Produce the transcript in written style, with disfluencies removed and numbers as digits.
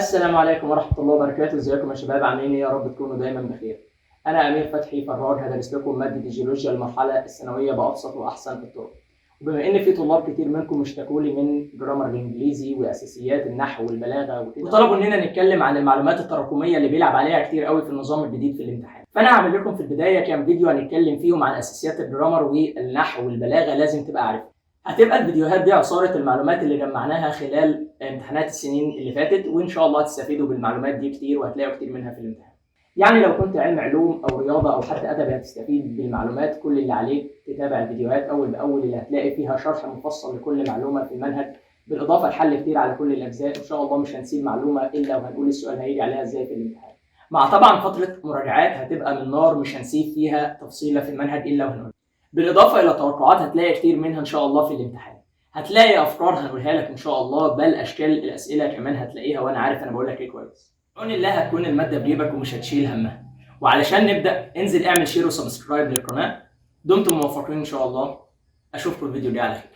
السلام عليكم ورحمة الله وبركاته. ازيكم يا شباب؟ عاملين ايه؟ يا رب تكونوا دايما بخير. أنا أمير فتحي فراج، هدرس لكم مادة الجيولوجيا المرحلة الثانوية بأبسط وأحسن الطرق. وبما إن في طلاب كتير منكم اشتكوا لي من جرامر الإنجليزي وأساسيات النحو والبلاغة وكده، وطلبوا إننا نتكلم عن المعلومات التراكمية اللي بيلعب عليها كتير قوي في النظام الجديد في الامتحان. فأنا هعمل لكم في البداية كام فيديو هنتكلم فيهم عن أساسيات الجرامر والنحو والبلاغة لازم تبقى عارفها. هتبقى الفيديوهات دي عصارة المعلومات اللي جمعناها خلال امتحانات السنين اللي فاتت، وإن شاء الله تستفيدوا بالمعلومات دي كتير وهتلاقوا كتير منها في الامتحان. يعني لو كنت علم علوم أو رياضة أو حتى أدبي هتستفيد بالمعلومات. كل اللي عليك تتابع الفيديوهات أول بأول اللي هتلاقي فيها شرح مفصل لكل معلومة في المنهج، بالإضافة لحل كتير على كل الأجزاء. إن شاء الله مش هنسيب معلومة إلا وهنقول السؤال هيجي عليها إزاي في الامتحان. مع طبعا فترة مراجعات هتبقى من نار، مش هنسيب فيها تفصيلة في المنهج إلا وهنقول. بالإضافة إلى توقعات هتلاقي كتير منها إن شاء الله في الامتحان. هتلاقي أفكار هنقولها لك إن شاء الله، بل أشكال الأسئلة كمان هتلاقيها، وأنا عارف أنا بقول لك إيه كويس. بعون الله هتكون المادة بجيبك ومش هتشيل همها. وعلشان نبدأ انزل اعمل شير وسبسكرايب للقناة. دمتم موفقين إن شاء الله. أشوفكم الفيديو الجاي على خير.